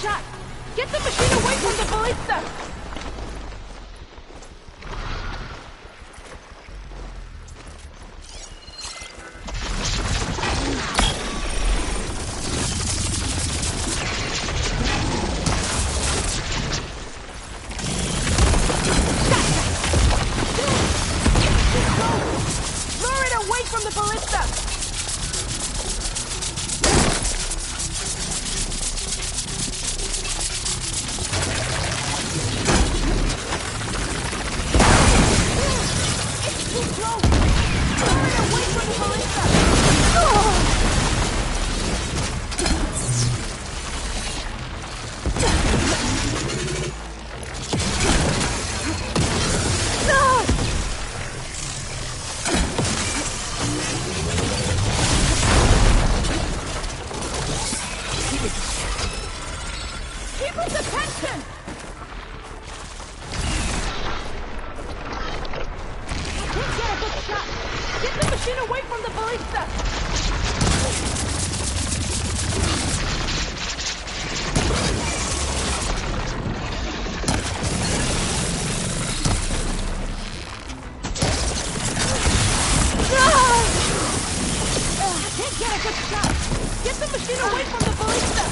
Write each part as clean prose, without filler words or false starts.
shot! Get the machine away from the ballista! Lure it away from the ballista! People's attention! Can't get a good shot! Get the machine away from the ballista! Can't get a good shot! Get the machine away from the ballista!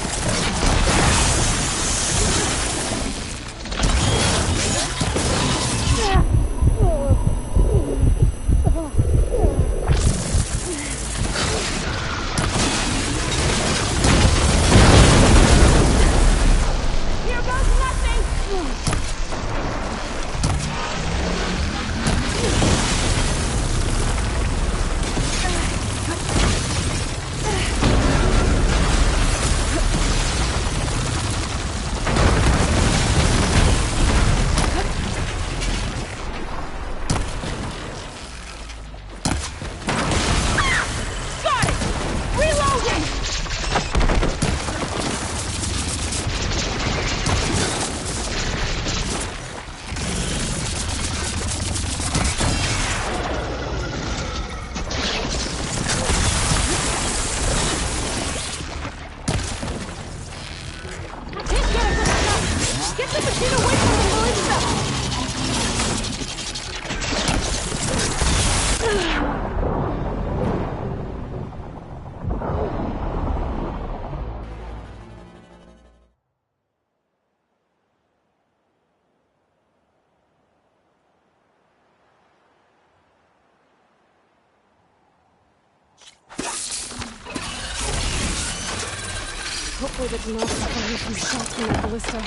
Hopefully the canal can fire some shots from that ballista.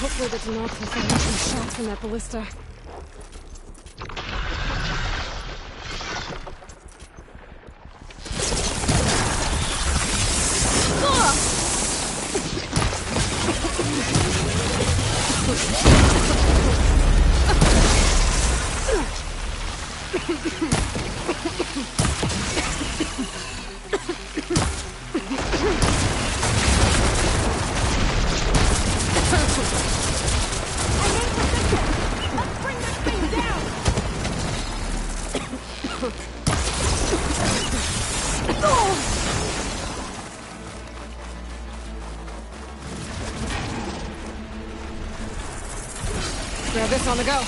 Hopefully the Denarc will fire some shots from that ballista. Grab this on the go.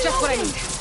Just what I need.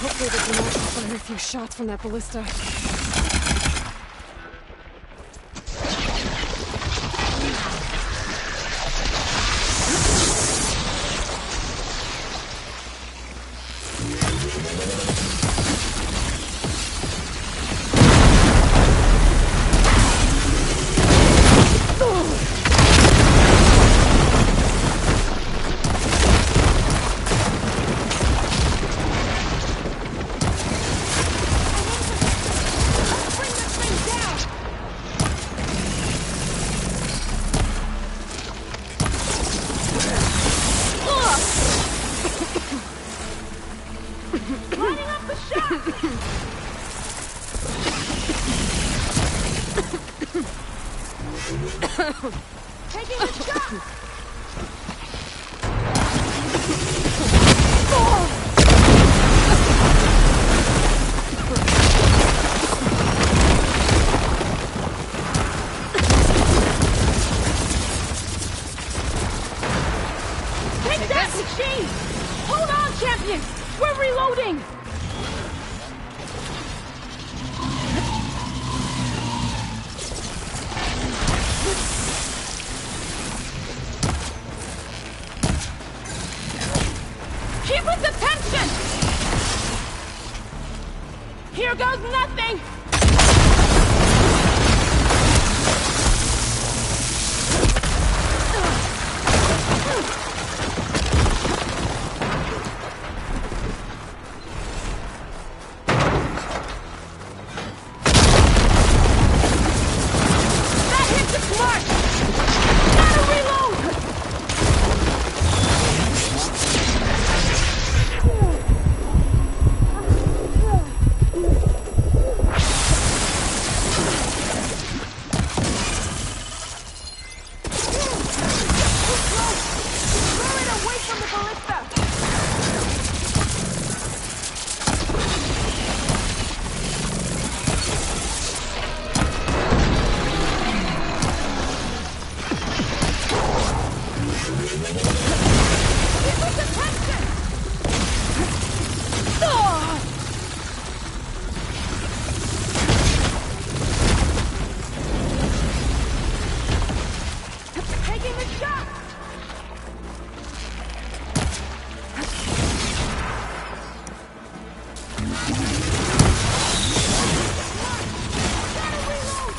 Hopefully the Denarc will fire a few shots from that ballista. Taking a shot! Take that, machine! Hold on, champion! We're reloading! Keep its attention! Here goes nothing! That hits its mark! Gotta reload! Throw it away from the ballista! Keep its attention! Ah! Taking the shot! Gotta reload!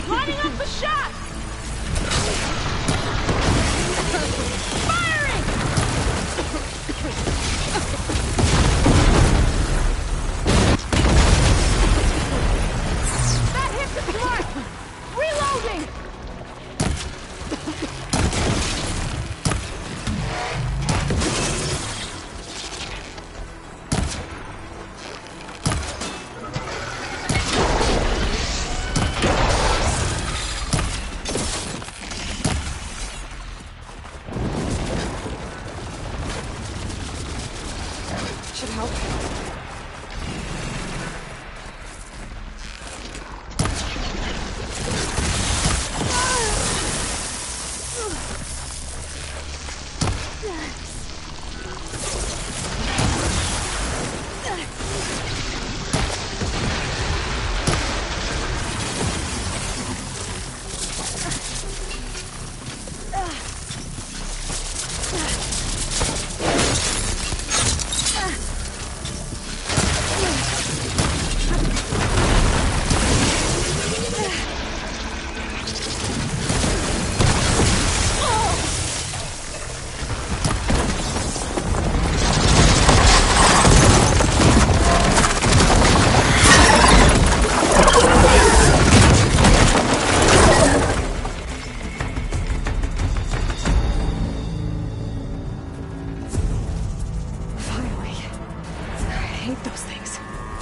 Lining up the shot! Firing! That hits its mark! Reloading! Should help.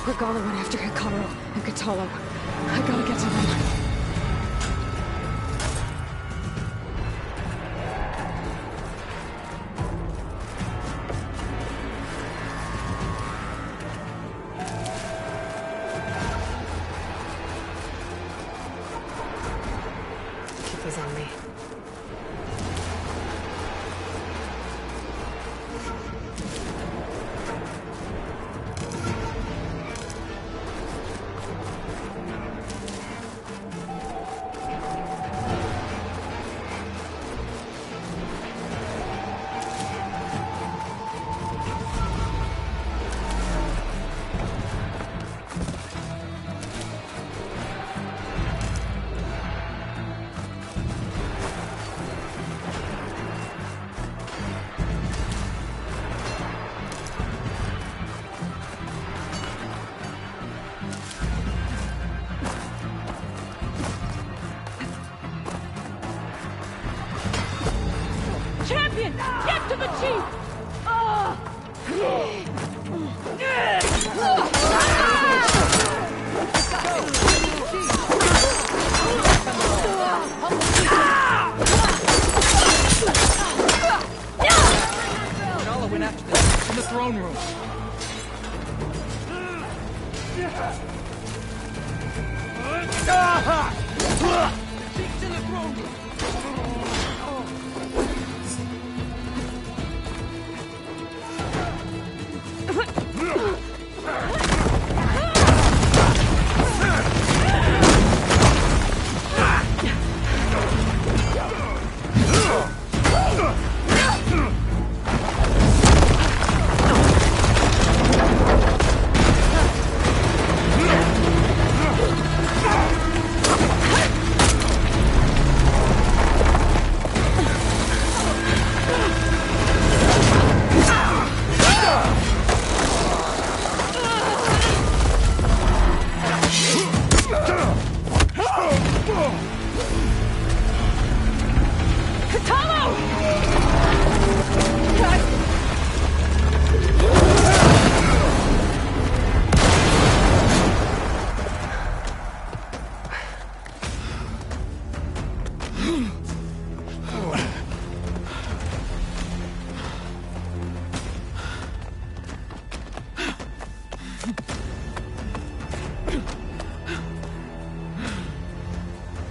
Regala went after Hikaru and Katalo. I gotta get to them. Keep these on me. Ultimate Chief! Nala went after them in the throne room. The chief's in the throne room.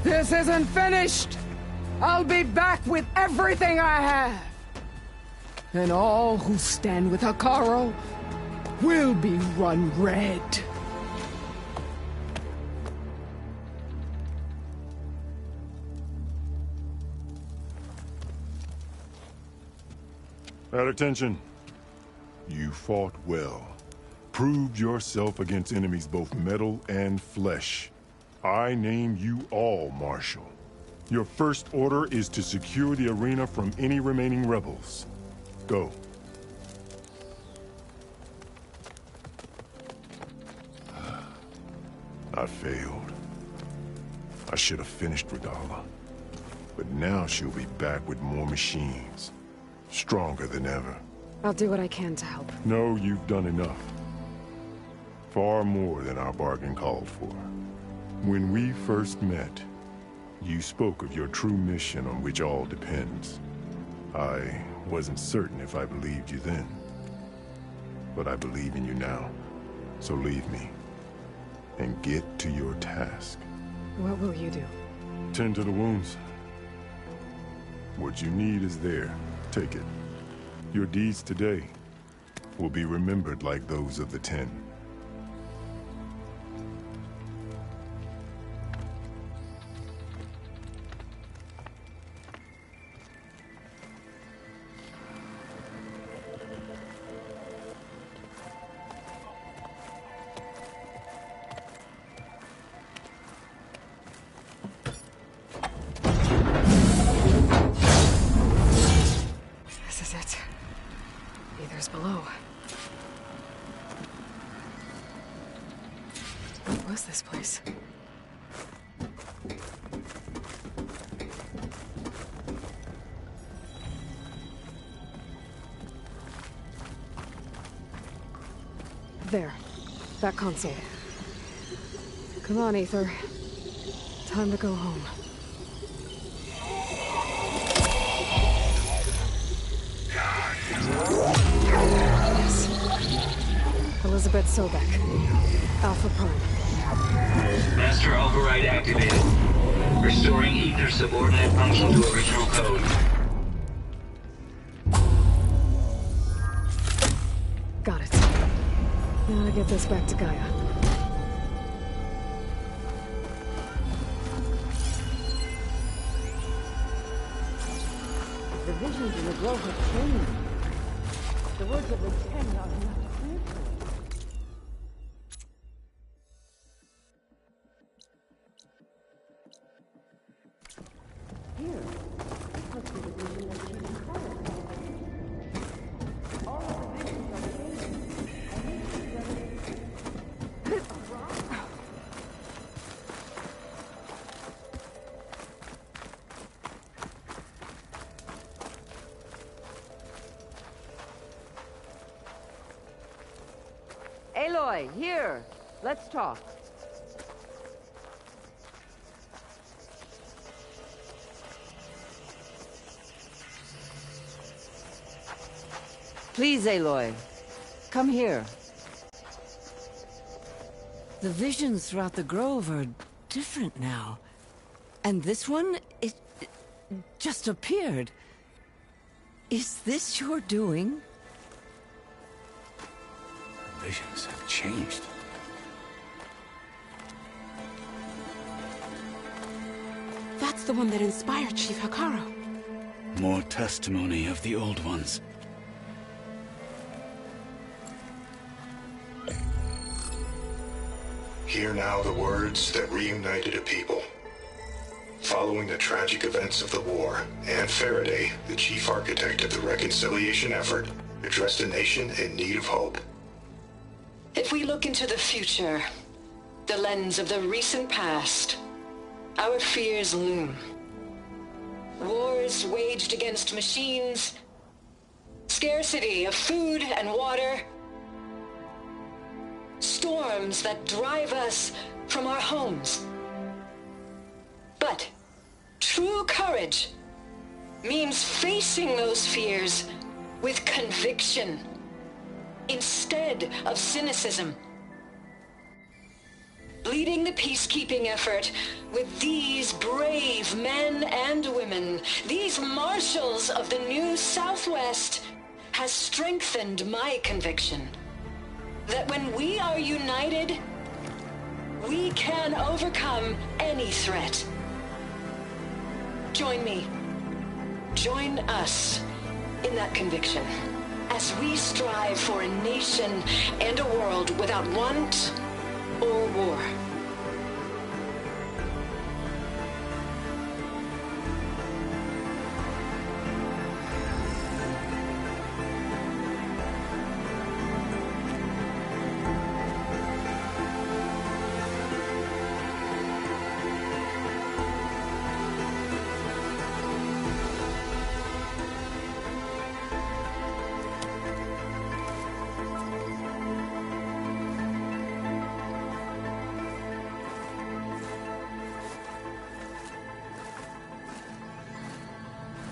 This isn't finished! I'll be back with everything I have! And all who stand with Hekarro will be run red. At attention. You fought well. Proved yourself against enemies both metal and flesh. I name you all Marshal. Your first order is to secure the arena from any remaining rebels. Go. I failed. I should have finished Regalla. But now she'll be back with more machines. Stronger than ever. I'll do what I can to help. No, you've done enough. Far more than our bargain called for. When we first met, you spoke of your true mission on which all depends. I wasn't certain if I believed you then. But I believe in you now. So leave me. And get to your task. What will you do? Tend to the wounds. What you need is there. Take it. Your deeds today will be remembered like those of the Ten. This is it. Aether's below. What was this place? There. That console. Come on, Aether. Time to go home. Yes. Elizabeth Sobek. Alpha Prime. Master override activated. Restoring Aether's subordinate function to original code. Got it. Now to get this back to Gaia. The visions in the glow have changed. The words of the Ten are not clear to us. Here, this must be the vision that she inquired about. All of the visions are changing. I think she's ready. Aloy, here. Let's talk. Please, Aloy. Come here. The visions throughout the grove are different now. And this one, it just appeared. Is this your doing? Visions have changed. That's the one that inspired Chief Hekarro. More testimony of the old ones. Hear now the words that reunited a people. Following the tragic events of the war, Anne Faraday, the chief architect of the reconciliation effort, addressed a nation in need of hope. If we look into the future, the lens of the recent past, our fears loom. Wars waged against machines, scarcity of food and water, storms that drive us from our homes. But true courage means facing those fears with conviction instead of cynicism. Leading the peacekeeping effort with these brave men and women, these marshals of the new Southwest, has strengthened my conviction that when we are united, we can overcome any threat. Join me. Join us in that conviction as we strive for a nation and a world without want or war.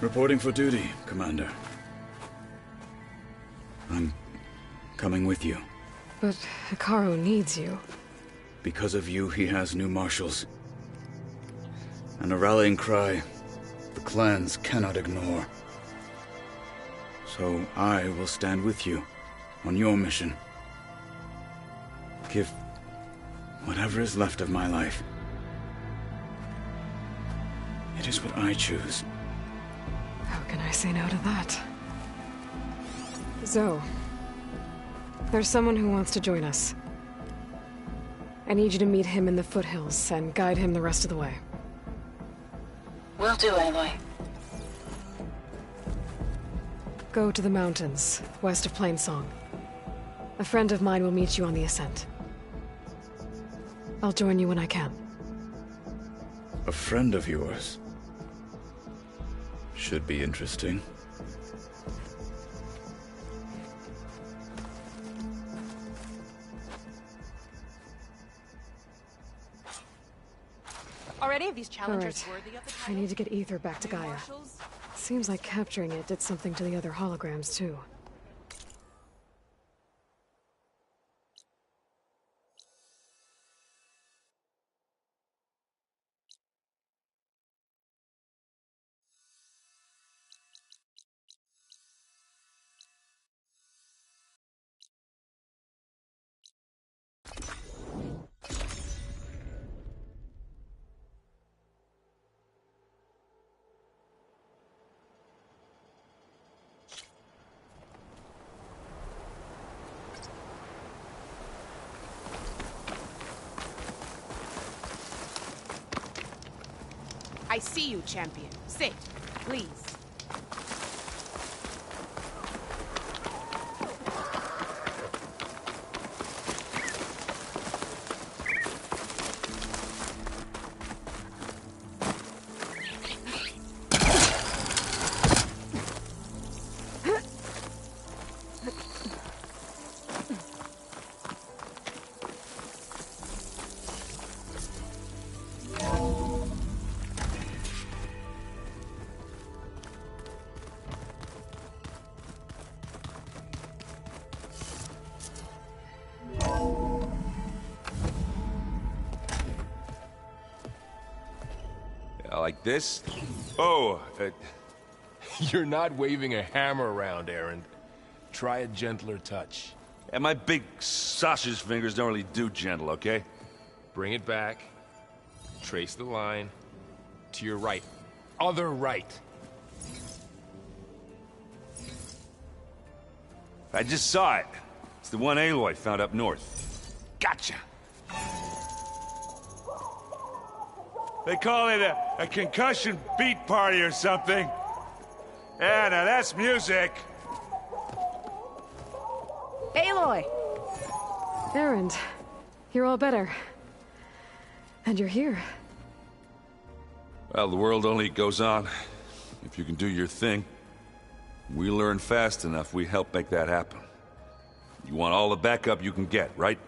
Reporting for duty, Commander. I'm coming with you. But Hekarro needs you. Because of you, he has new marshals. And a rallying cry the clans cannot ignore. So I will stand with you on your mission. Give whatever is left of my life. It is what I choose. How can I say no to that? Zoe, there's someone who wants to join us. I need you to meet him in the foothills and guide him the rest of the way. Will do, Aloy. Go to the mountains, west of Plainsong. A friend of mine will meet you on the ascent. I'll join you when I can. A friend of yours? Should be interesting. Are any of these All challengers right. worthy of the I title? need to get Ether back to Gaia. Marshals? Seems like capturing it did something to the other holograms, too. I see you, champion. Sit, please. Like this? Oh, You're not waving a hammer around, Erend. Try a gentler touch. and my big sausage fingers don't really do gentle, okay? Bring it back. Trace the line. To your right. Other right. I just saw it. It's the one Aloy found up north. Gotcha! They call it a concussion beat party or something. Yeah, now that's music. Aloy! Erend, you're all better. And you're here. Well, the world only goes on if you can do your thing. We learn fast enough, we help make that happen. You want all the backup you can get, right?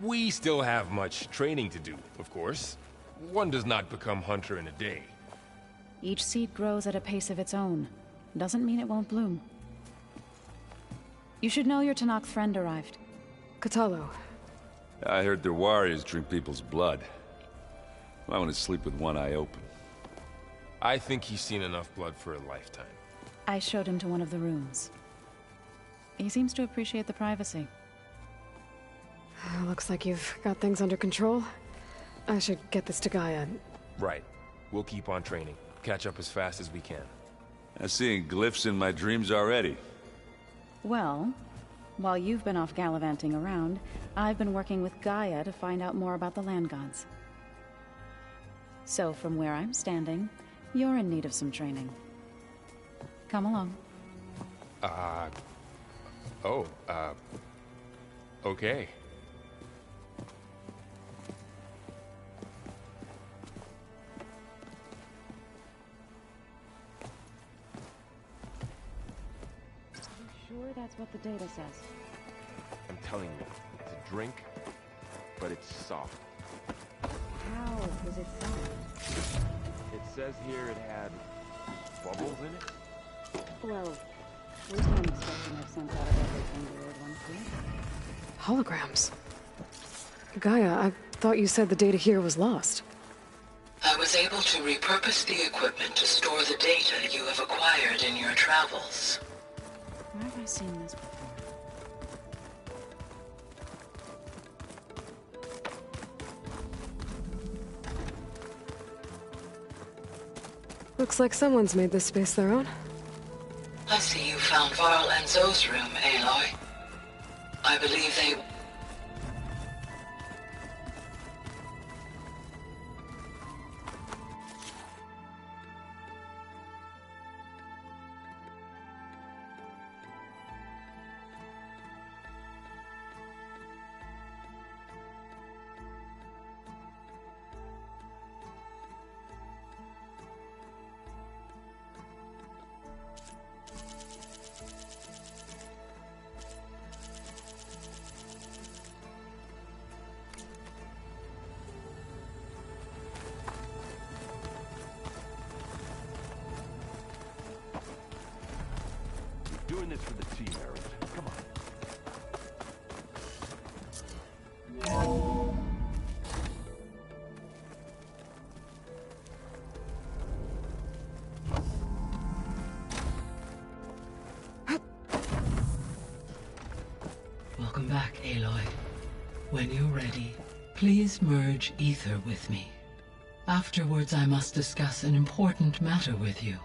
We still have much training to do, of course. One does not become hunter in a day. Each seed grows at a pace of its own. Doesn't mean it won't bloom. You should know your Tenakth friend arrived. Kotallo. I heard their warriors drink people's blood. I want to sleep with one eye open. I think he's seen enough blood for a lifetime. I showed him to one of the rooms. He seems to appreciate the privacy. Looks like you've got things under control. I should get this to Gaia. Right. We'll keep on training. Catch up as fast as we can. I'm seeing glyphs in my dreams already. Well, while you've been off gallivanting around, I've been working with Gaia to find out more about the land gods. So from where I'm standing, you're in need of some training. Come along. Okay. Sure that's what the data says? I'm telling you, it's a drink, but it's soft. How is it soft? It says here it had bubbles in it? Well, we can't expect to have sent out of everything weird once we... Holograms. Gaia, I thought you said the data here was lost. I was able to repurpose the equipment to store the data you have acquired in your travels. Where have I seen this before? Looks like someone's made this space their own. I see you found Varl and Zoe's room, Aloy. I believe they... Doing this for the team, Erend. Come on. Welcome back, Aloy. When you're ready, please merge ether with me. Afterwards, I must discuss an important matter with you.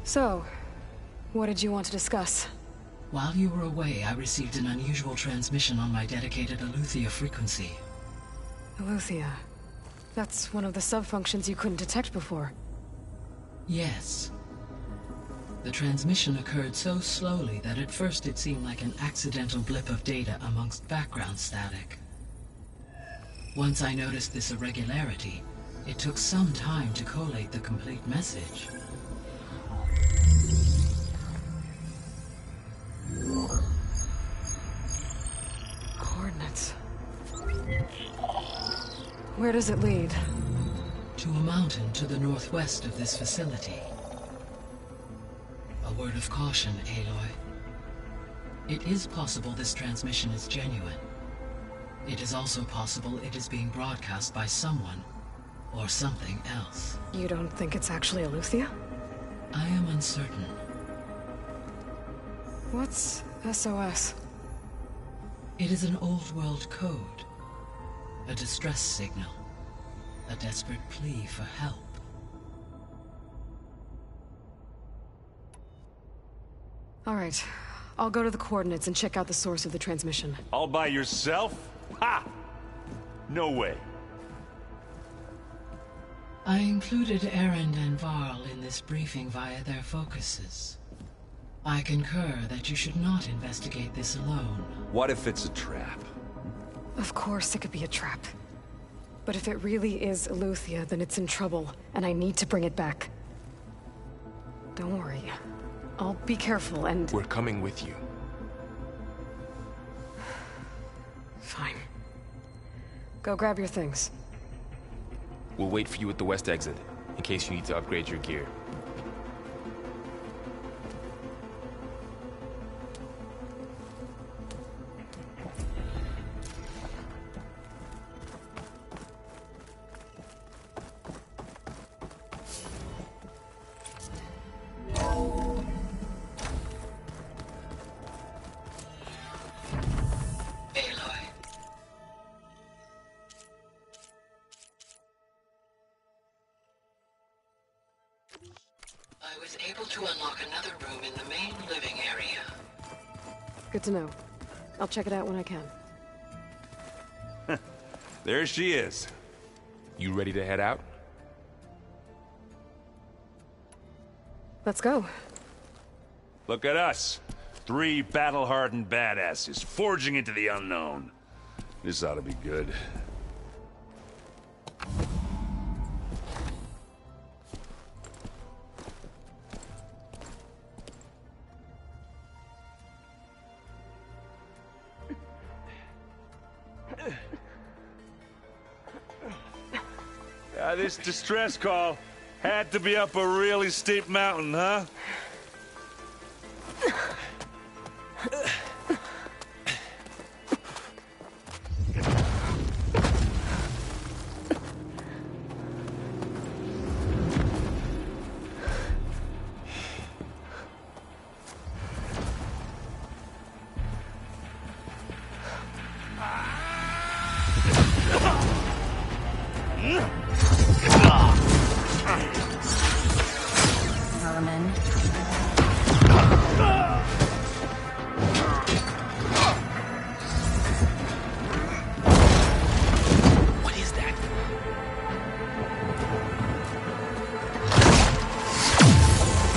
So, what did you want to discuss? While you were away, I received an unusual transmission on my dedicated Eleuthia frequency. Eleuthia. That's one of the sub-functions you couldn't detect before. Yes. The transmission occurred so slowly that at first it seemed like an accidental blip of data amongst background static. Once I noticed this irregularity, it took some time to collate the complete message. Coordinates. Where does it lead? To a mountain to the northwest of this facility. A word of caution, Aloy. It is possible this transmission is genuine. It is also possible it is being broadcast by someone or something else. You don't think it's actually Eleuthia? I am uncertain. What's SOS? It is an old world code. A distress signal. A desperate plea for help. All right. I'll go to the coordinates and check out the source of the transmission. All by yourself? Ha! No way. I included Erend and Varl in this briefing via their focuses. I concur that you should not investigate this alone. What if it's a trap? Of course it could be a trap. But if it really is Eleuthia, then it's in trouble, and I need to bring it back. Don't worry. I'll be careful and... We're coming with you. Fine. Go grab your things. We'll wait for you at the west exit, in case you need to upgrade your gear. I was able to unlock another room in the main living area. Good to know. I'll check it out when I can. There she is. You ready to head out? Let's go. Look at us. 3 battle-hardened badasses forging into the unknown. This ought to be good. This distress call had to be up a really steep mountain, huh?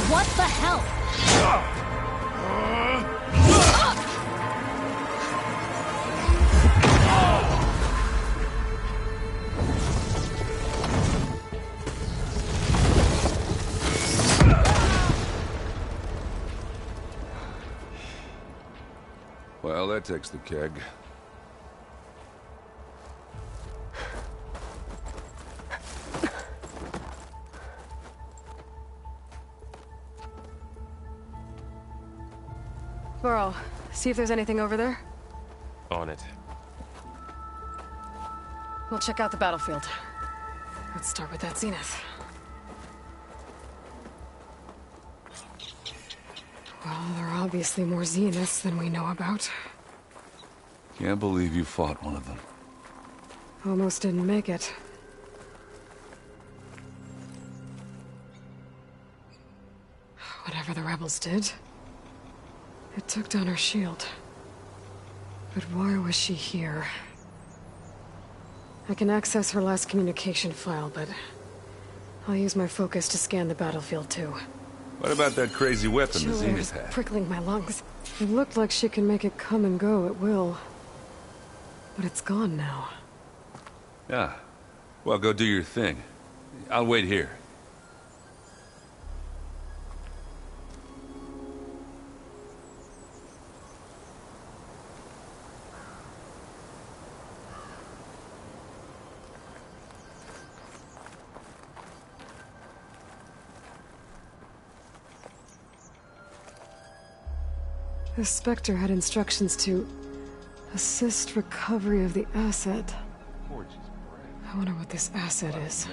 What the hell? Well, that takes the keg. Varl, see if there's anything over there. On it. We'll check out the battlefield. Let's start with that Zenith. Well, there are obviously more Zeniths than we know about. Can't believe you fought one of them. Almost didn't make it. Whatever the rebels did, it took down her shield. But why was she here? I can access her last communication file, but I'll use my focus to scan the battlefield too. What about that crazy weapon the Chill air Zenith is had? prickling my lungs. It looked like she can make it come and go at will. But it's gone now. Yeah. Well, go do your thing. I'll wait here. The Spectre had instructions to assist recovery of the asset. I wonder what this asset is.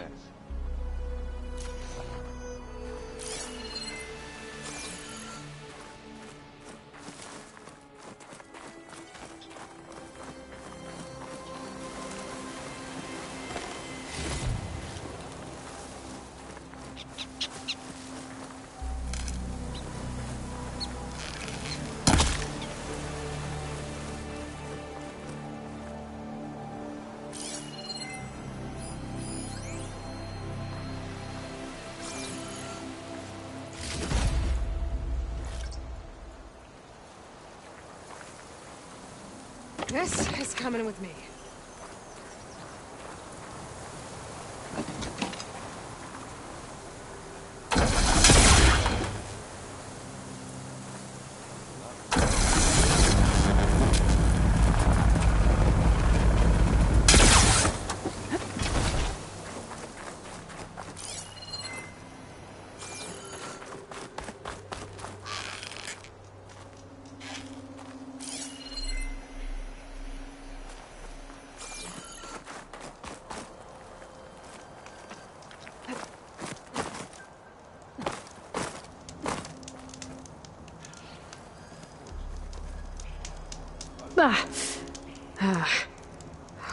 This is coming with me.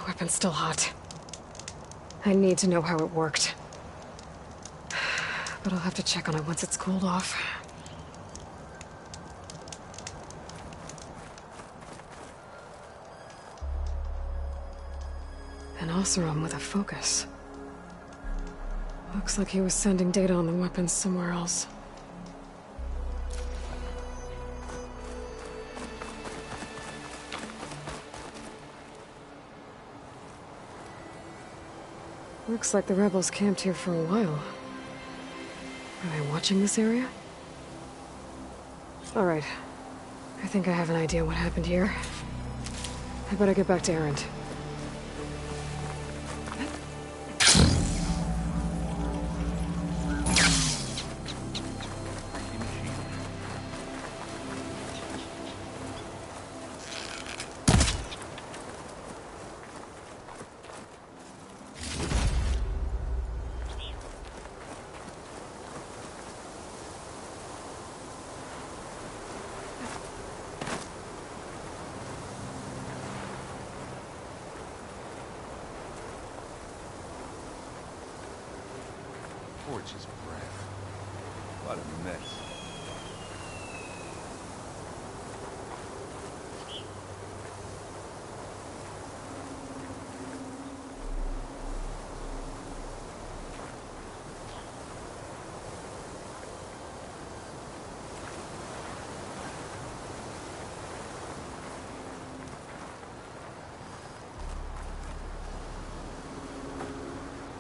Weapon's still hot. I need to know how it worked. But I'll have to check on it once it's cooled off. An Oseram with a focus. Looks like he was sending data on the weapons somewhere else. Looks like the rebels camped here for a while. Are they watching this area? Alright. I think I have an idea what happened here. I better get back to Erend. Forge's breath. What a mess.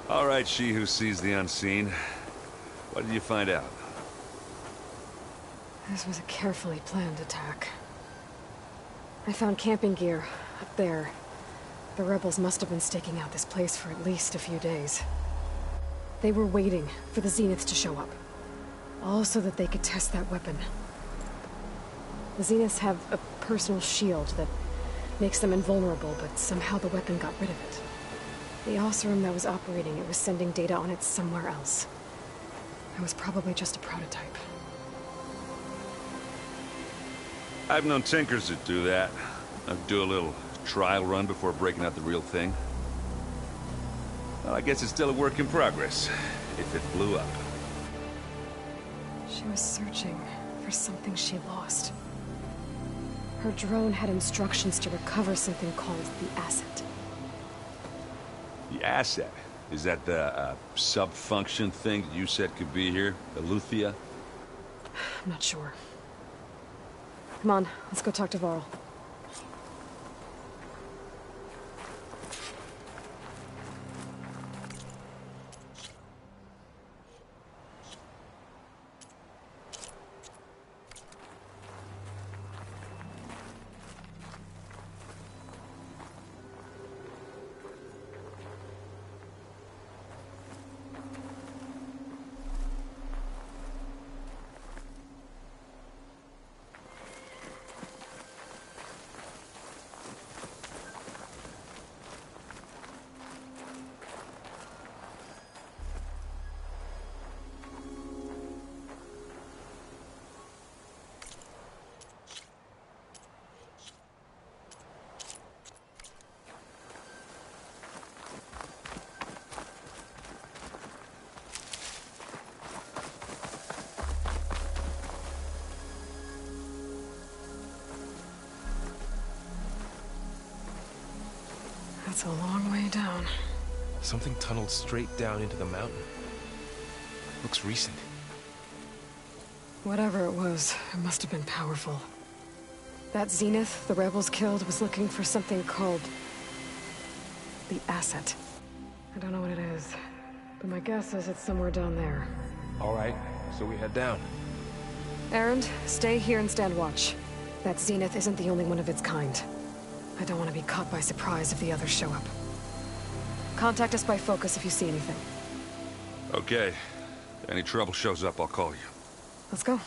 All right, she who sees the unseen. What did you find out? This was a carefully planned attack. I found camping gear up there. The rebels must have been staking out this place for at least a few days. They were waiting for the Zeniths to show up. All so that they could test that weapon. The Zeniths have a personal shield that makes them invulnerable, but somehow the weapon got rid of it. The Oseram that was operating it was sending data on it somewhere else. It was probably just a prototype. I've known tinkers that do that. I'd do a little trial run before breaking out the real thing. Well, I guess it's still a work in progress, if it blew up. She was searching for something she lost. Her drone had instructions to recover something called the asset. The asset? Is that the sub-function thing that you said could be here? Eleuthia? I'm not sure. Come on, let's go talk to Varl. That's a long way down. Something tunneled straight down into the mountain. Looks recent. Whatever it was, it must have been powerful. That Zenith the rebels killed was looking for something called the Asset. I don't know what it is, but my guess is it's somewhere down there. All right, so we head down. Erend, stay here and stand watch. That Zenith isn't the only one of its kind. I don't want to be caught by surprise if the others show up. Contact us by focus if you see anything. Okay. Any trouble shows up, I'll call you. Let's go.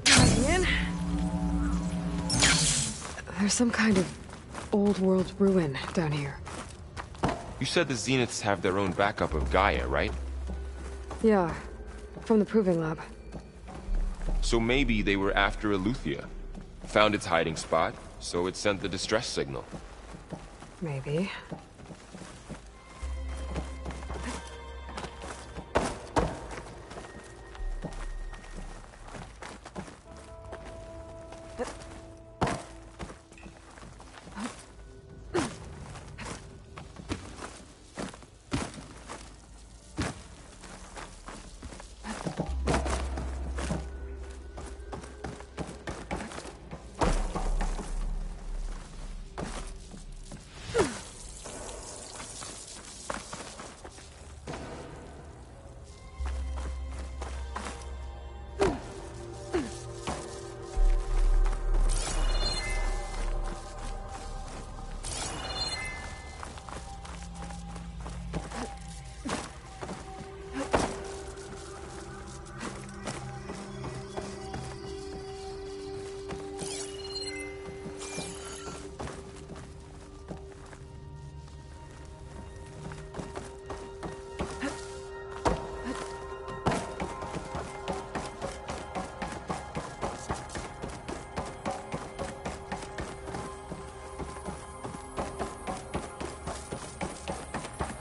Coming in. There's some kind of old world ruin down here. You said the Zeniths have their own backup of Gaia, right? Yeah, from the Proving Lab. So maybe they were after Eleuthia. Found its hiding spot, so it sent the distress signal. Maybe.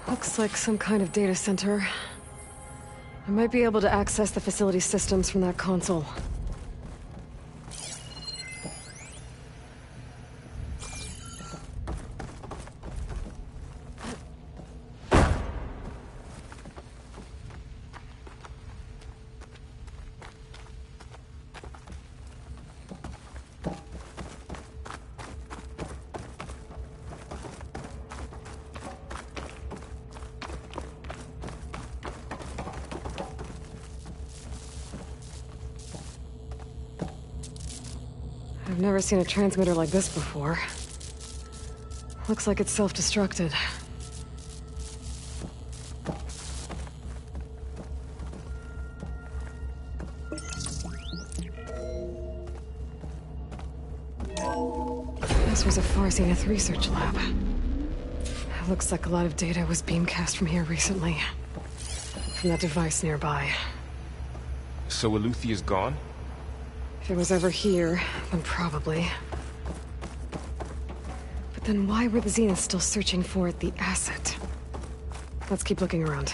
Looks like some kind of data center. I might be able to access the facility systems from that console. I've never seen a transmitter like this before. Looks like it's self-destructed. This was a Far Zenith research lab. It looks like a lot of data was beamcast from here recently. From that device nearby. So Eleuthia's gone? If it was ever here, then probably. But then why were the Zeniths still searching for the Asset? Let's keep looking around.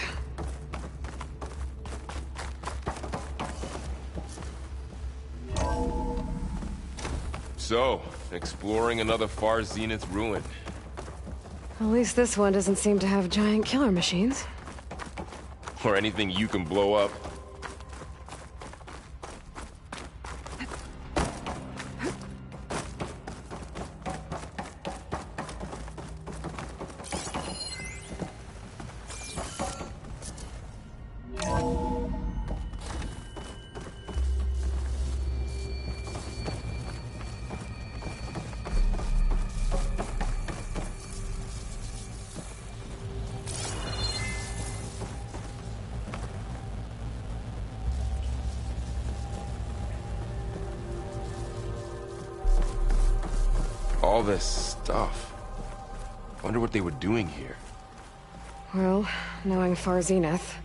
So, exploring another Far Zenith ruin. At least this one doesn't seem to have giant killer machines. Or anything you can blow up. All this stuff. Wonder what they were doing here. Well, knowing Far Zenith,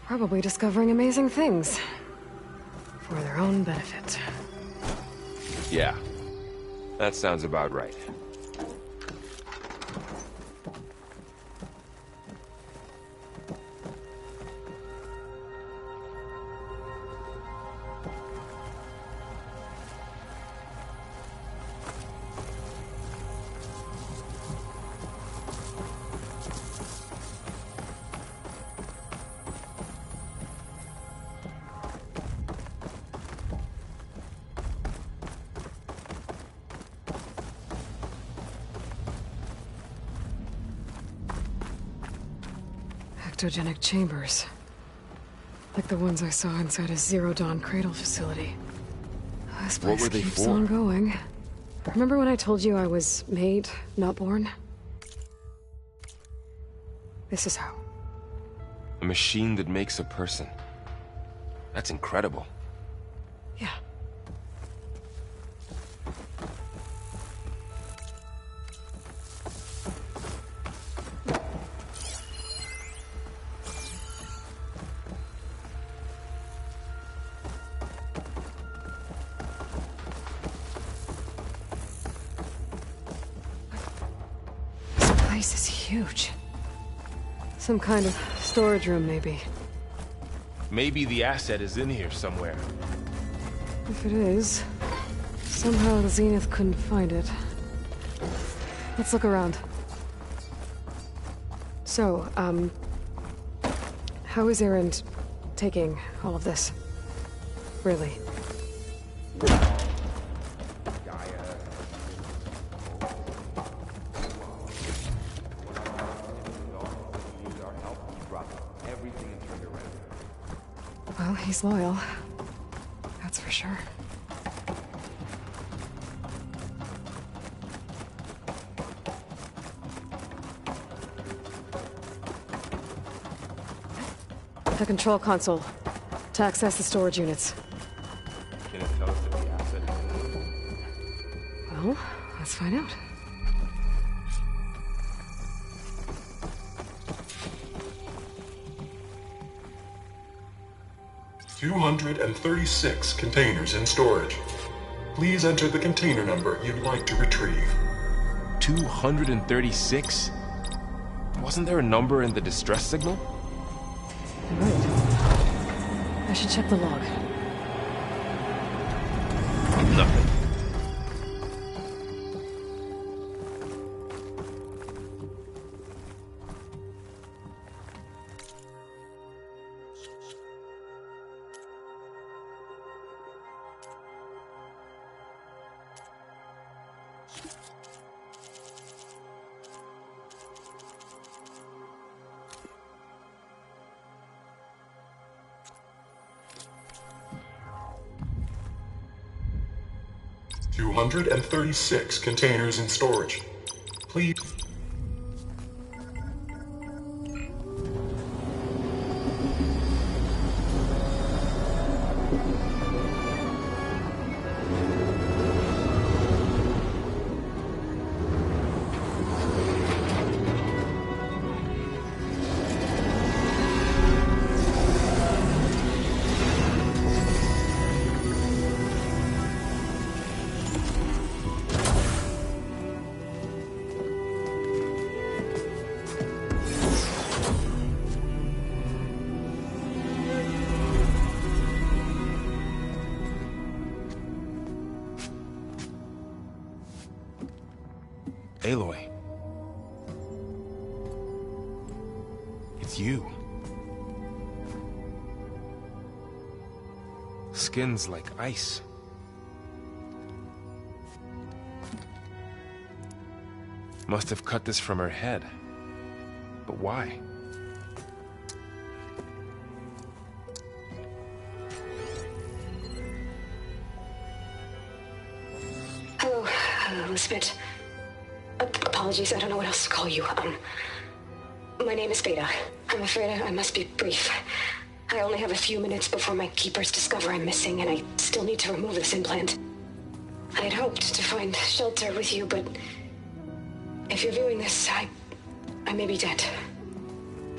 probably discovering amazing things. For their own benefit. Yeah. That sounds about right. cryptogenic chambers. Like the ones I saw inside a Zero Dawn Cradle facility. This place What were they keeps for? on going. Remember when I told you I was made, not born? This is how. A machine that makes a person. That's incredible. Yeah. This place is huge. Some kind of storage room, maybe. Maybe the asset is in here somewhere. If it is, somehow the Zenith couldn't find it. Let's look around. So, how is Erend taking all of this? Really? Well, he's loyal. That's for sure. The control console. To access the storage units. Can it tell us if the asset is Well, let's find out. $236 containers in storage. Please enter the container number you'd like to retrieve. 236? Wasn't there a number in the distress signal? Right. I should check the log. Nothing. $236 containers in storage. Please. Aloy. It's you. Skin's like ice. Must have cut this from her head. But why? Hello, Elizabeth. Apologies, I don't know what else to call you. My name is Veda. I'm afraid I must be brief. I only have a few minutes before my keepers discover I'm missing, and I still need to remove this implant. I had hoped to find shelter with you, but if you're viewing this, I may be dead.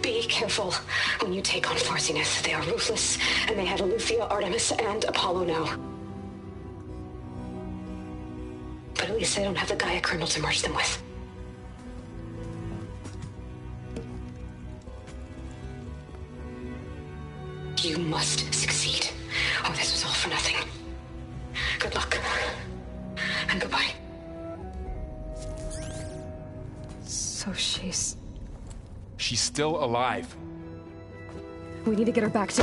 Be careful when you take on Far Zenith. They are ruthless, and they have Eleuthia, Artemis, and Apollo now. But at least they don't have the Gaia kernel to merge them with. You must succeed, or this was all for nothing. Good luck. And goodbye. So she's... She's still alive. We need to get her back to...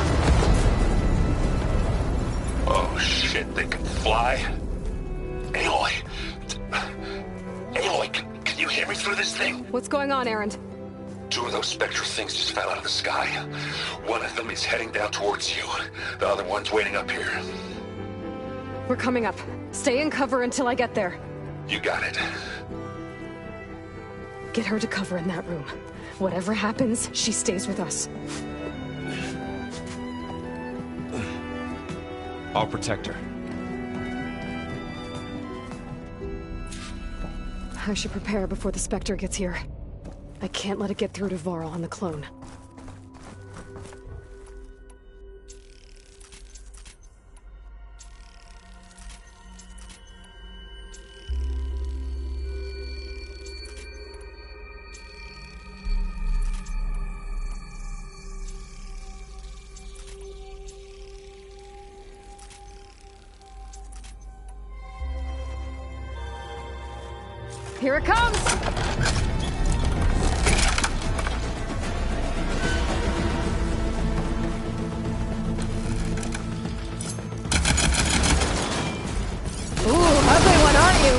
Oh shit, they can fly? Aloy! Aloy, can you hear me through this thing? What's going on, Erend? Two of those Spectre things just fell out of the sky. One of them is heading down towards you. The other one's waiting up here. We're coming up. Stay in cover until I get there. You got it. Get her to cover in that room. Whatever happens, she stays with us. I'll protect her. I should prepare before the Spectre gets here. I can't let it get through to Varl on the clone. Here it comes! Ooh, ugly one, aren't you?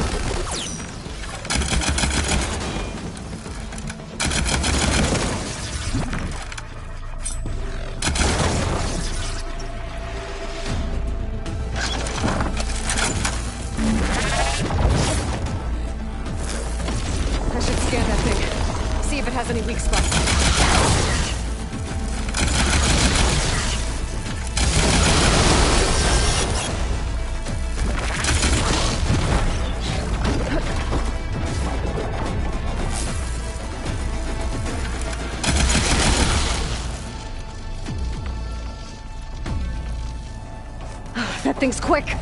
I should scan that thing. See if it has any weak spots. That thing's quick.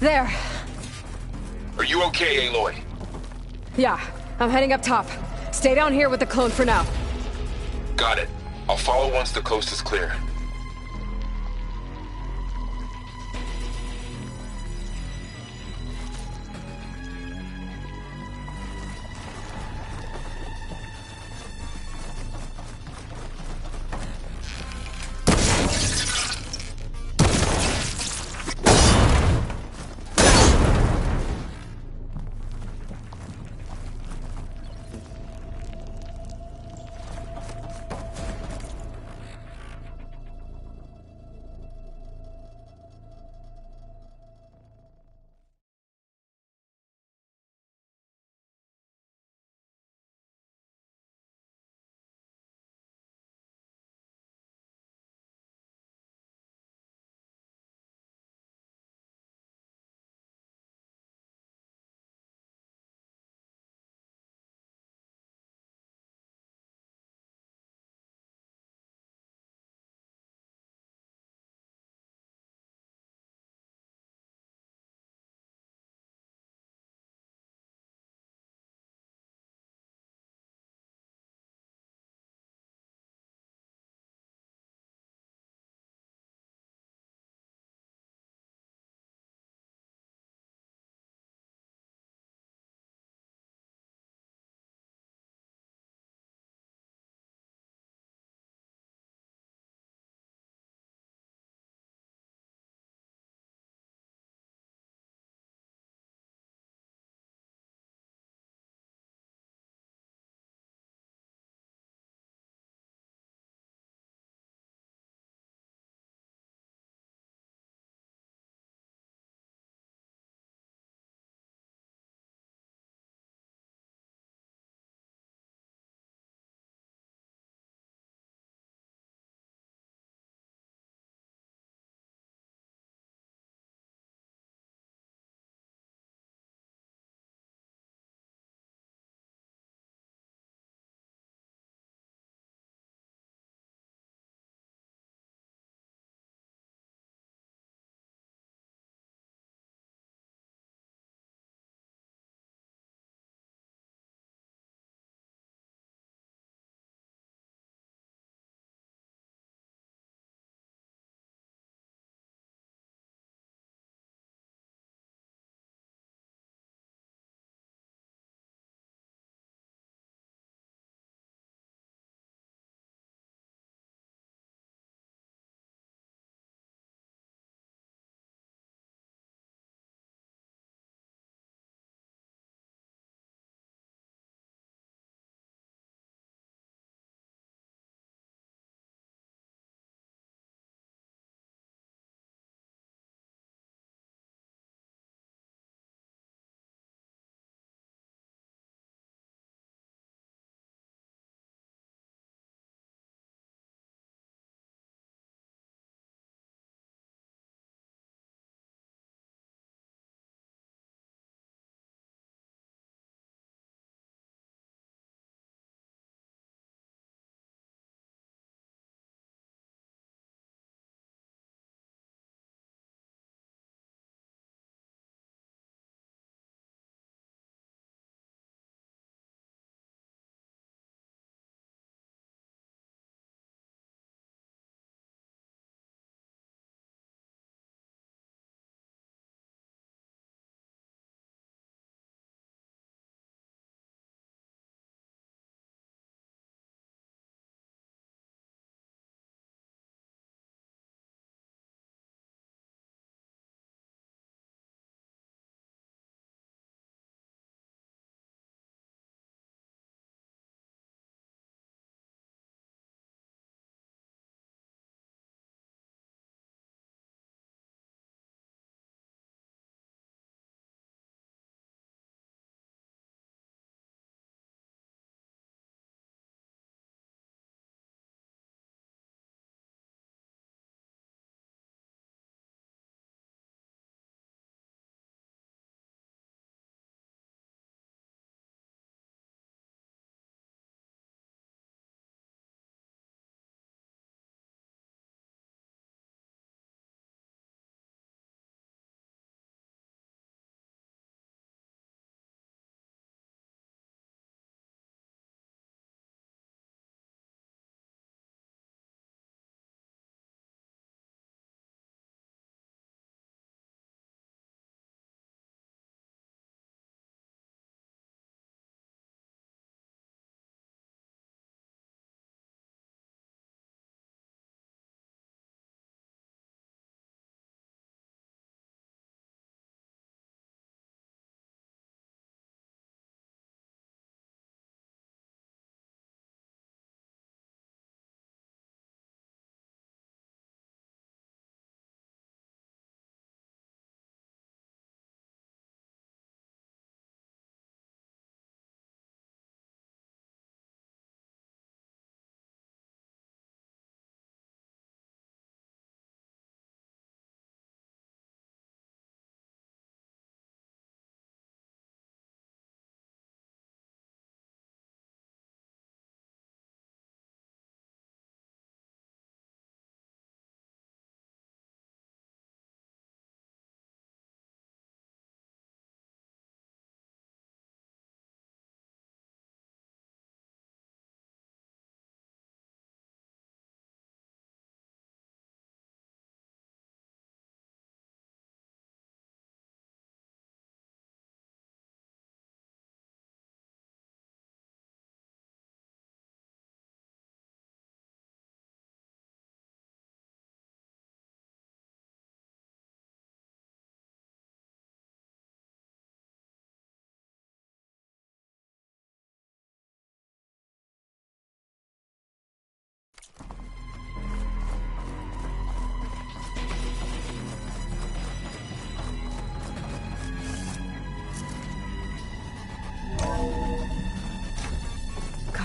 There. Are you okay, Aloy? Yeah, I'm heading up top. Stay down here with the clone for now. Got it. I'll follow once the coast is clear.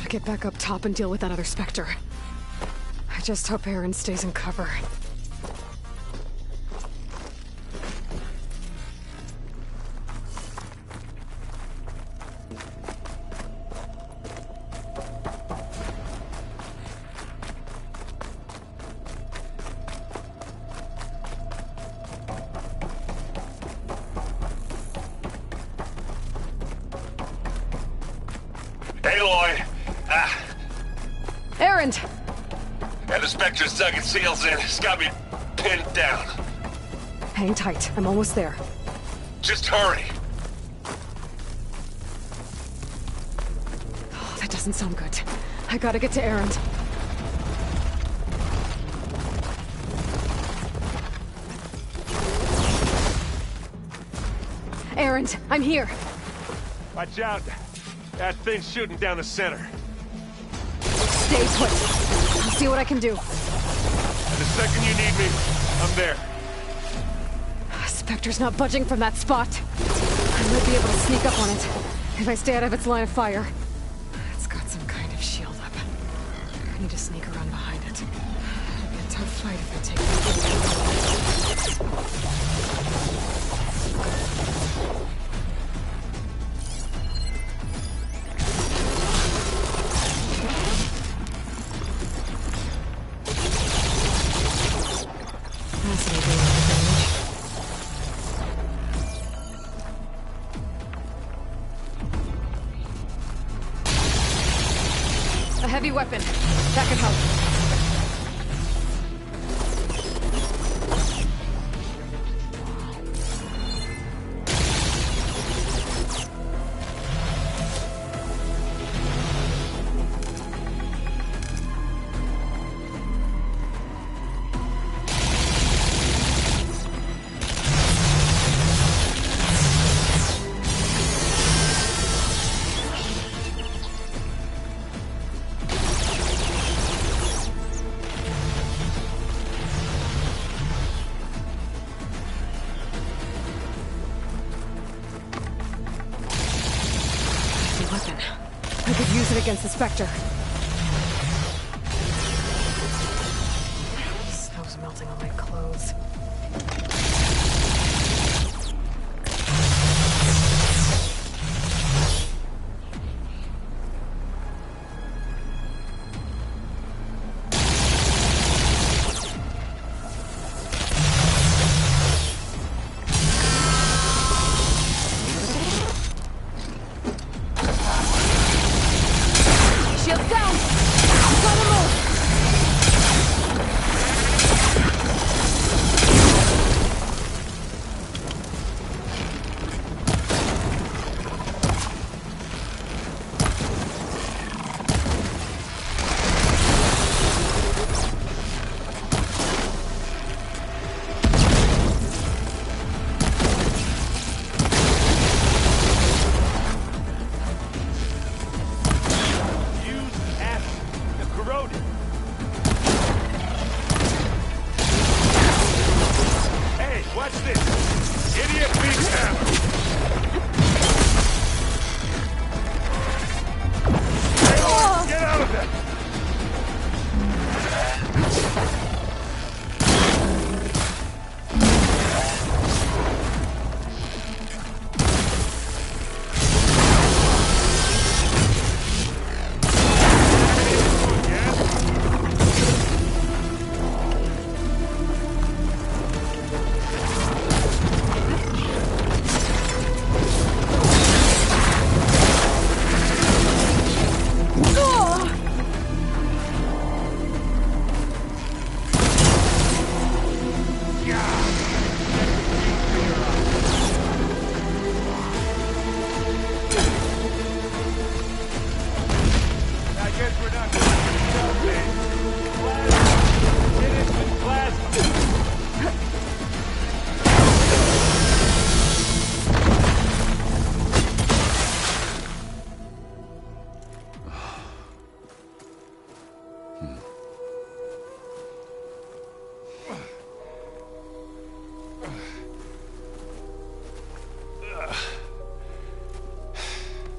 get back up top and deal with that other Spectre. I just hope Aaron stays in cover. Aloy! Aaron! And the Spectre's dug its seals in. It's got me pinned down. Hang tight. I'm almost there. Just hurry. Oh, that doesn't sound good. I gotta get to Aaron. Aaron, I'm here. Watch out. That thing's shooting down the center. Stay put. I'll see what I can do. The second you need me, I'm there. Spectre's not budging from that spot. I might be able to sneak up on it if I stay out of its line of fire. It's got some kind of shield up. I need to sneak around behind it. It'll be a tough fight if I take it. A heavy weapon. That can help. I could use it against the Spectre. Snow's melting on my clothes.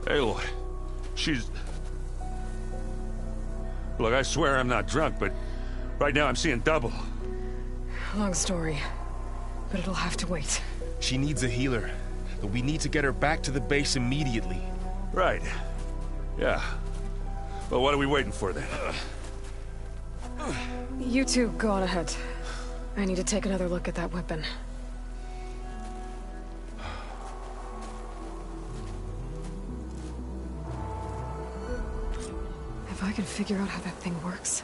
Aloy, she's... Look, I swear I'm not drunk, but right now I'm seeing double. Long story, but it'll have to wait. She needs a healer, but we need to get her back to the base immediately. Right. Yeah. Well, what are we waiting for then? You two go on ahead. I need to take another look at that weapon. If I can figure out how that thing works,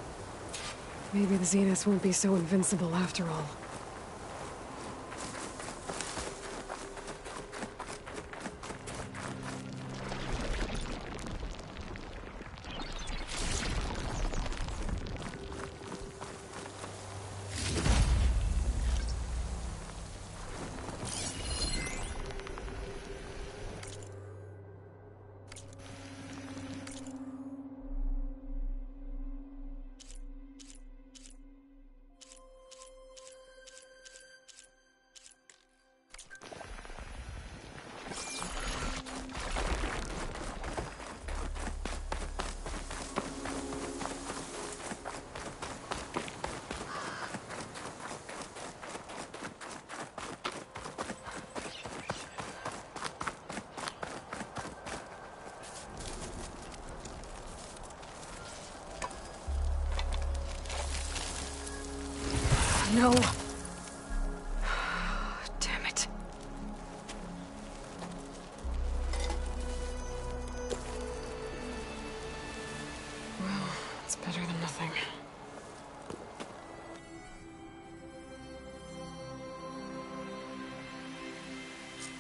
maybe the Zeniths won't be so invincible after all. No. Damn it. Well, it's better than nothing.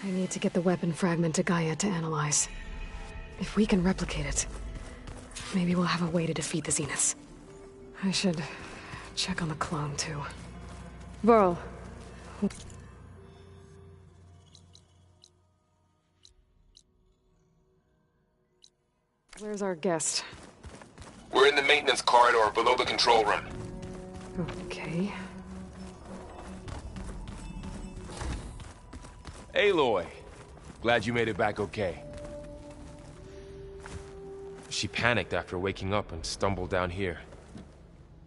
I need to get the weapon fragment to Gaia to analyze. If we can replicate it, maybe we'll have a way to defeat the Zeniths. I should check on the clone, too. Varl. Where's our guest? We're in the maintenance corridor below the control room. Okay. Aloy. Glad you made it back okay. She panicked after waking up and stumbled down here.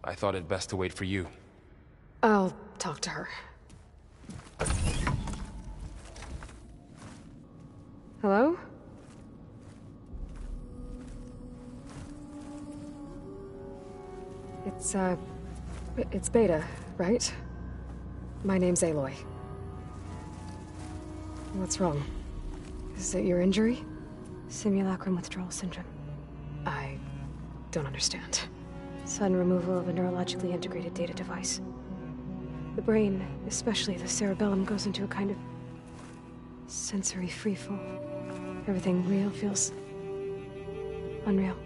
I thought it best to wait for you. I'll talk to her. Hello? It's Beta, right? My name's Aloy. What's wrong? Is it your injury? Simulacrum withdrawal syndrome. I don't understand. Sudden removal of a neurologically integrated data device. The brain, especially the cerebellum, goes into a kind of sensory freefall. Everything real feels unreal.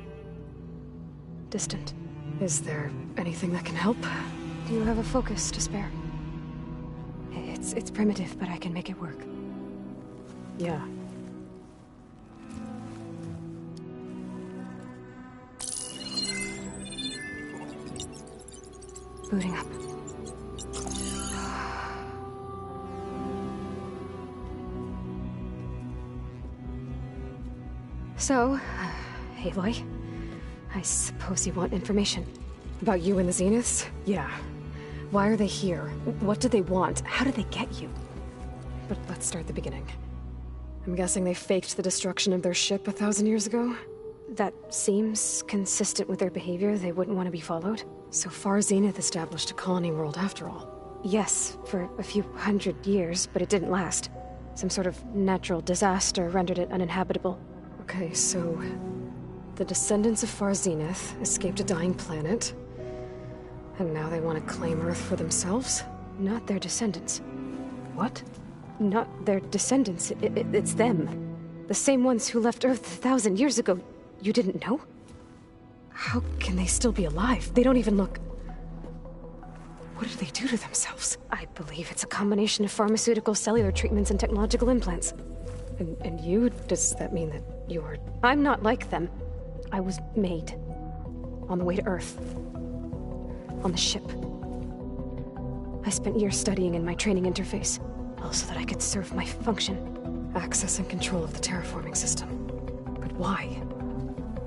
Distant. Is there anything that can help? Do you have a focus to spare? It's primitive, but I can make it work. Yeah. Booting up. So, Aloy, I suppose you want information. About you and the Zeniths? Yeah. Why are they here? What do they want? How did they get you? But let's start at the beginning. I'm guessing they faked the destruction of their ship 1,000 years ago? That seems consistent with their behavior. They wouldn't want to be followed. So far, Zenith established a colony world after all. Yes, for a few hundred years, but it didn't last. Some sort of natural disaster rendered it uninhabitable. Okay, so the descendants of Far Zenith escaped a dying planet, and now they want to claim Earth for themselves? Not their descendants. What? Not their descendants. It's them. The same ones who left Earth 1,000 years ago. You didn't know? How can they still be alive? They don't even look... What did they do to themselves? I believe it's a combination of pharmaceutical, cellular treatments, and technological implants. And you? Does that mean that you're... I'm not like them. I was made. On the way to Earth. On the ship. I spent years studying in my training interface, all so that I could serve my function. Access and control of the terraforming system. But why?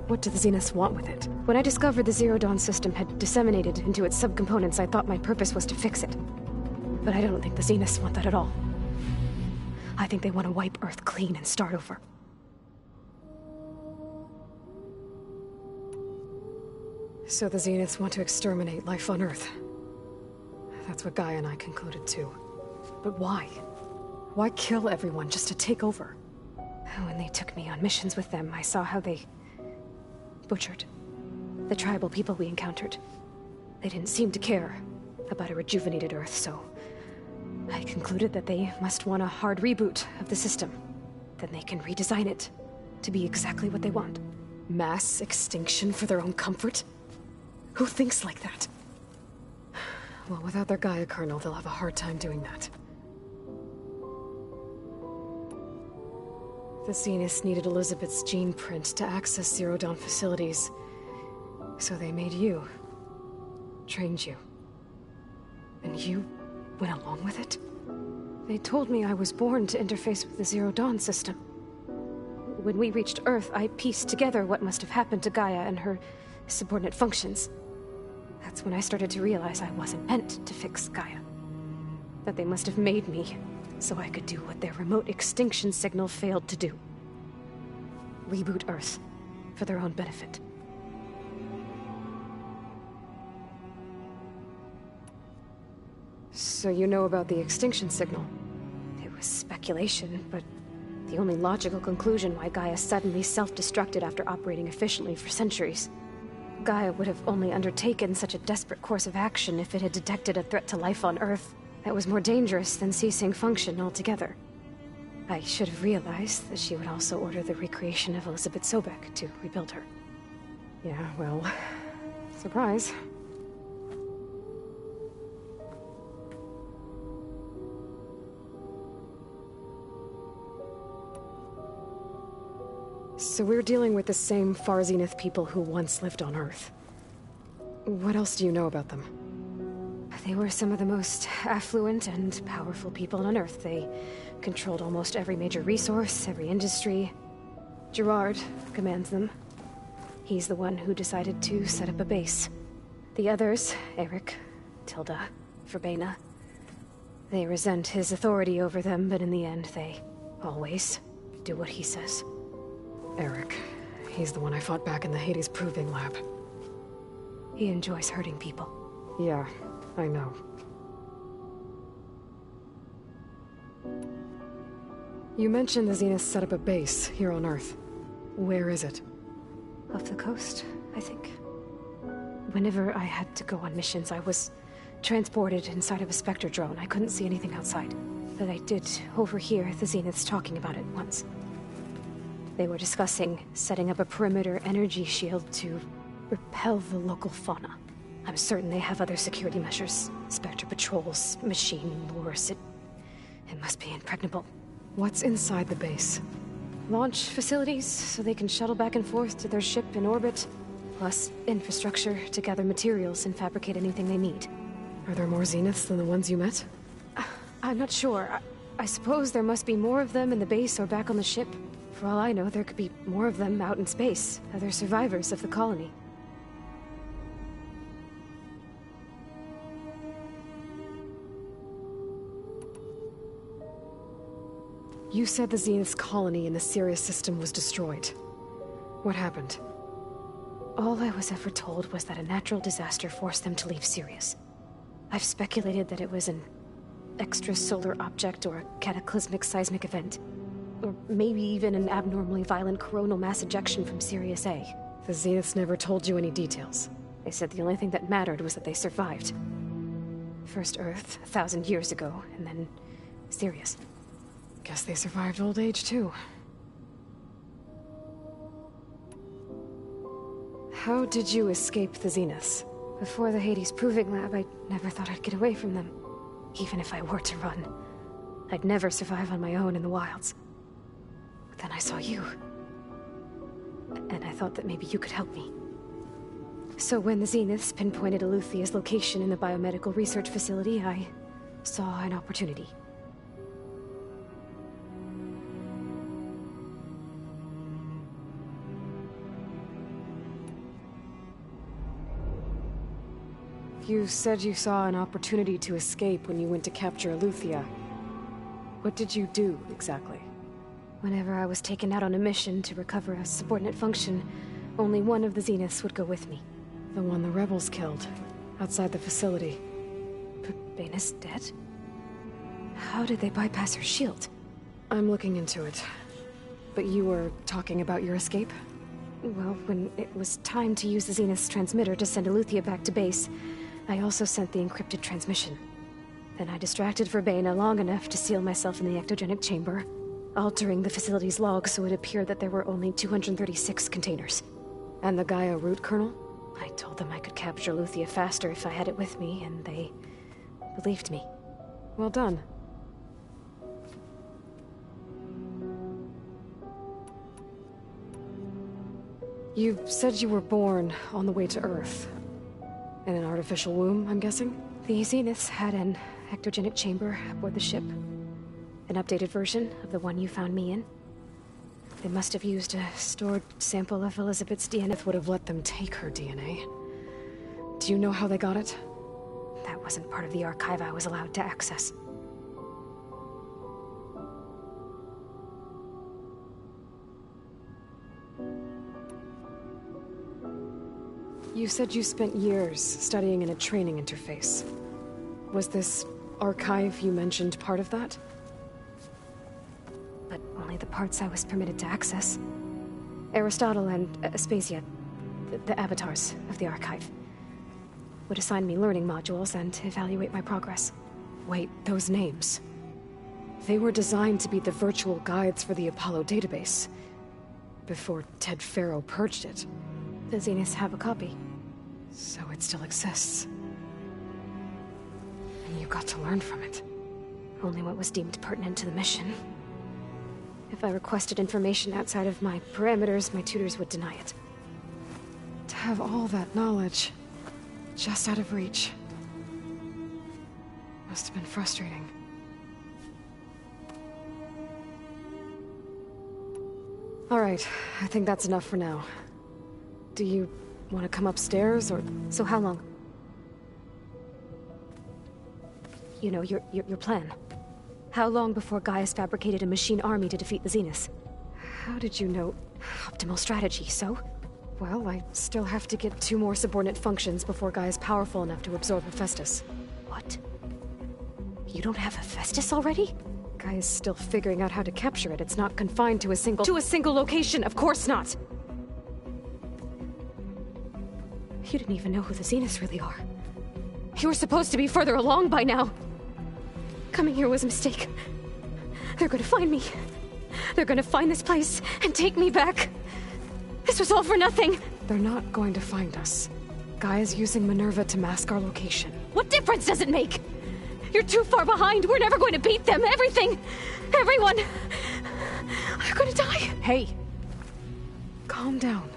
What do the Zeniths want with it? When I discovered the Zero Dawn system had disseminated into its subcomponents, I thought my purpose was to fix it. But I don't think the Zeniths want that at all. I think they want to wipe Earth clean and start over. So the Zeniths want to exterminate life on Earth. That's what Gaia and I concluded too. But why? Why kill everyone just to take over? When they took me on missions with them, I saw how they butchered the tribal people we encountered. They didn't seem to care about a rejuvenated Earth, so I concluded that they must want a hard reboot of the system. Then they can redesign it to be exactly what they want. Mass extinction for their own comfort? Who thinks like that? Well, without their Gaia kernel, they'll have a hard time doing that. The Zeniths needed Elizabeth's gene print to access Zero Dawn facilities. So they made you. Trained you. And you went along with it? They told me I was born to interface with the Zero Dawn system. When we reached Earth, I pieced together what must have happened to Gaia and her subordinate functions. That's when I started to realize I wasn't meant to fix Gaia. That they must have made me so I could do what their remote extinction signal failed to do. Reboot Earth for their own benefit. So you know about the extinction signal? It was speculation, but the only logical conclusion why Gaia suddenly self-destructed after operating efficiently for centuries. Gaia would have only undertaken such a desperate course of action if it had detected a threat to life on Earth that was more dangerous than ceasing function altogether. I should have realized that she would also order the recreation of Elizabeth Sobek to rebuild her. Yeah, well, surprise. So we're dealing with the same Far Zenith people who once lived on Earth. What else do you know about them? They were some of the most affluent and powerful people on Earth. They controlled almost every major resource, every industry. Gerard commands them. He's the one who decided to set up a base. The others, Eric, Tilda, Verbena, they resent his authority over them, but in the end, they always do what he says. Eric. He's the one I fought back in the Hades Proving Lab. He enjoys hurting people. Yeah, I know. You mentioned the Zeniths set up a base here on Earth. Where is it? Off the coast, I think. Whenever I had to go on missions, I was transported inside of a Spectre drone. I couldn't see anything outside. But I did overhear the Zeniths talking about it once. They were discussing setting up a perimeter energy shield to repel the local fauna. I'm certain they have other security measures. Spectre patrols, machine lures. It must be impregnable. What's inside the base? Launch facilities, so they can shuttle back and forth to their ship in orbit. Plus, infrastructure to gather materials and fabricate anything they need. Are there more Zeniths than the ones you met? I'm not sure. I suppose there must be more of them in the base or back on the ship. For all I know, there could be more of them out in space, other survivors of the colony. You said the Zenith's colony in the Sirius system was destroyed. What happened? All I was ever told was that a natural disaster forced them to leave Sirius. I've speculated that it was an extrasolar object or a cataclysmic seismic event. Or maybe even an abnormally violent coronal mass ejection from Sirius A. The Zeniths never told you any details. They said the only thing that mattered was that they survived. First Earth, 1,000 years ago, and then Sirius. Guess they survived old age, too. How did you escape the Zeniths? Before the Hades Proving Lab, I never thought I'd get away from them. Even if I were to run. I'd never survive on my own in the wilds. But then I saw you. And I thought that maybe you could help me. So when the Zeniths pinpointed Eluthia's location in the biomedical research facility, I saw an opportunity. You said you saw an opportunity to escape when you went to capture Eleuthia. What did you do, exactly? Whenever I was taken out on a mission to recover a subordinate function, only one of the Zeniths would go with me. The one the rebels killed, outside the facility. But Bane is dead? How did they bypass her shield? I'm looking into it. But you were talking about your escape? Well, when it was time to use the Zenith's transmitter to send Eleuthia back to base, I also sent the encrypted transmission. Then I distracted Verbena long enough to seal myself in the ectogenic chamber, altering the facility's log so it appeared that there were only 236 containers. And the Gaia root kernel? I told them I could capture Eleuthia faster if I had it with me, and they believed me. Well done. You said you were born on the way to Earth. In an artificial womb, I'm guessing? The Zeniths had an ectogenic chamber aboard the ship. An updated version of the one you found me in. They must have used a stored sample of Elizabeth's DNA. Would have let them take her DNA. Do you know how they got it? That wasn't part of the archive I was allowed to access. You said you spent years studying in a training interface. Was this archive you mentioned part of that? But only the parts I was permitted to access. Aristotle and Aspasia, the avatars of the archive, would assign me learning modules and evaluate my progress. Wait, those names. They were designed to be the virtual guides for the Apollo database, before Ted Faro purged it. The Zeniths have a copy. So it still exists. And you got to learn from it. Only what was deemed pertinent to the mission. If I requested information outside of my parameters, my tutors would deny it. To have all that knowledge, just out of reach, must have been frustrating. All right, I think that's enough for now. Do you want to come upstairs, or...? So how long? You know, your plan. How long before Gaius fabricated a machine army to defeat the Zeniths? How did you know? Optimal strategy, so? Well, I still have to get 2 more subordinate functions before Gaia's powerful enough to absorb Hephaestus. What? You don't have Hephaestus already? Gaia's still figuring out how to capture it. It's not confined to a single location, of course not! You didn't even know who the Zeniths really are. You were supposed to be further along by now. Coming here was a mistake. They're gonna find me. They're gonna find this place and take me back. This was all for nothing. They're not going to find us. Gaia's using Minerva to mask our location. What difference does it make? You're too far behind. We're never going to beat them. Everything, everyone, are gonna die. Hey, calm down.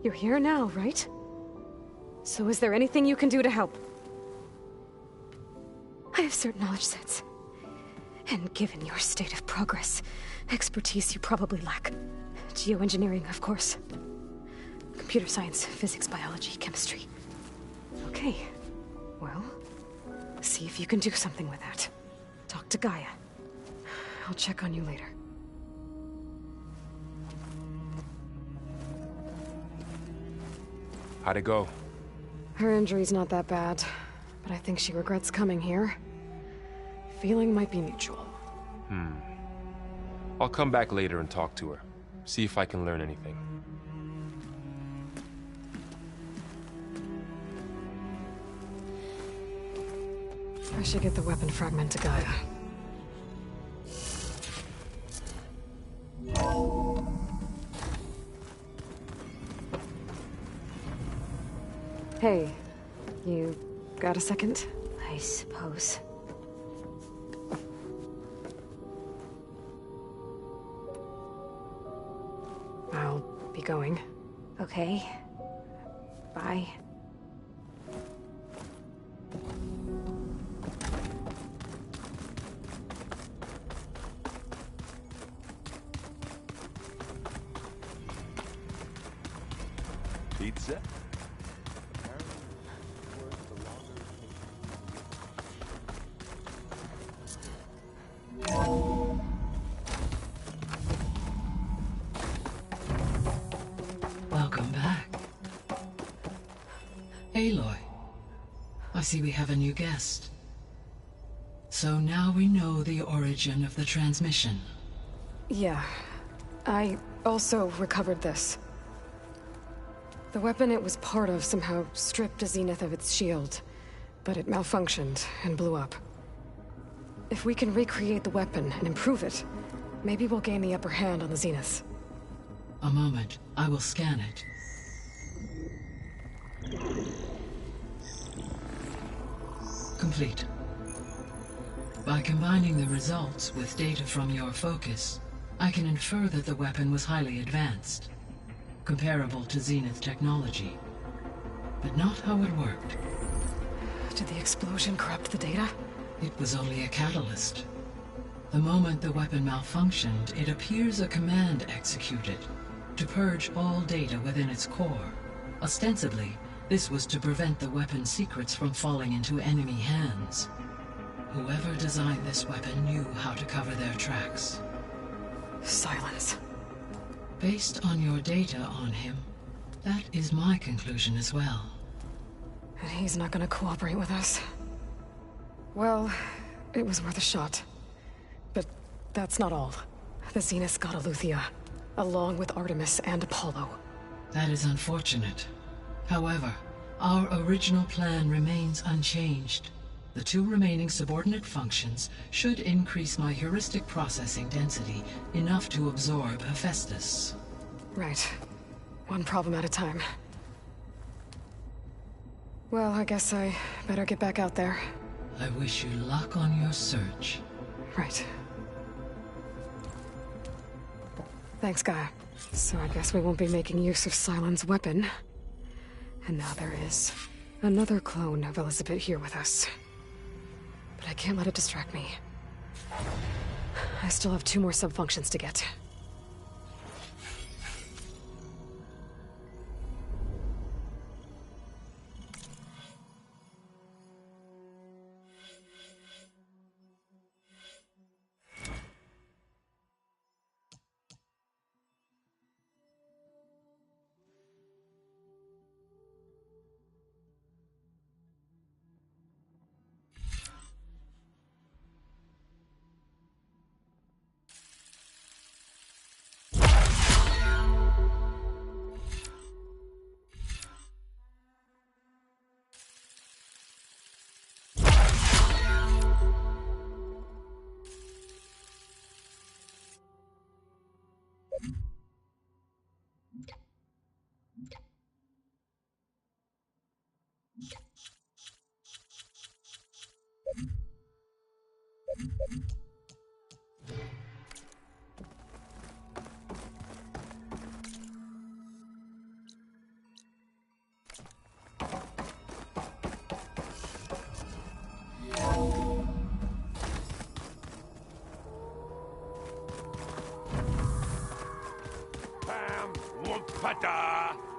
You're here now, right? So is there anything you can do to help? I have certain knowledge sets. And given your state of progress, expertise you probably lack. Geoengineering, of course. Computer science, physics, biology, chemistry. Okay. Well, see if you can do something with that. Talk to Gaia. I'll check on you later. How'd it go? Her injury's not that bad, but I think she regrets coming here. Feeling might be mutual. I'll come back later and talk to her. See if I can learn anything. I should get the weapon fragment to Gaia. Hey, you got a second? I suppose. I'll be going. Okay. Bye. Pizza? Welcome back. Aloy, I see we have a new guest. So now we know the origin of the transmission. Yeah. I also recovered this. The weapon it was part of somehow stripped Zenith of its shield, but it malfunctioned and blew up. If we can recreate the weapon and improve it, maybe we'll gain the upper hand on the Zeniths. A moment. I will scan it. Complete. By combining the results with data from your focus, I can infer that the weapon was highly advanced, comparable to Zenith technology, but not how it worked. Did the explosion corrupt the data? It was only a catalyst. The moment the weapon malfunctioned, it appears a command executed to purge all data within its core. Ostensibly, this was to prevent the weapon's secrets from falling into enemy hands. Whoever designed this weapon knew how to cover their tracks. Silence. Based on your data on him, that is my conclusion as well. And he's not gonna cooperate with us. Well, it was worth a shot. But that's not all. The Zeniths got Eleuthia, along with Artemis and Apollo. That is unfortunate. However, our original plan remains unchanged. The 2 remaining subordinate functions should increase my heuristic processing density enough to absorb Hephaestus. Right. One problem at a time. Well, I guess I better get back out there. I wish you luck on your search. Right. Thanks, Gaia. So I guess we won't be making use of Cylon's weapon. And now there is another clone of Elizabeth here with us. But I can't let it distract me. I still have 2 more subfunctions to get. Pam, Lumpata!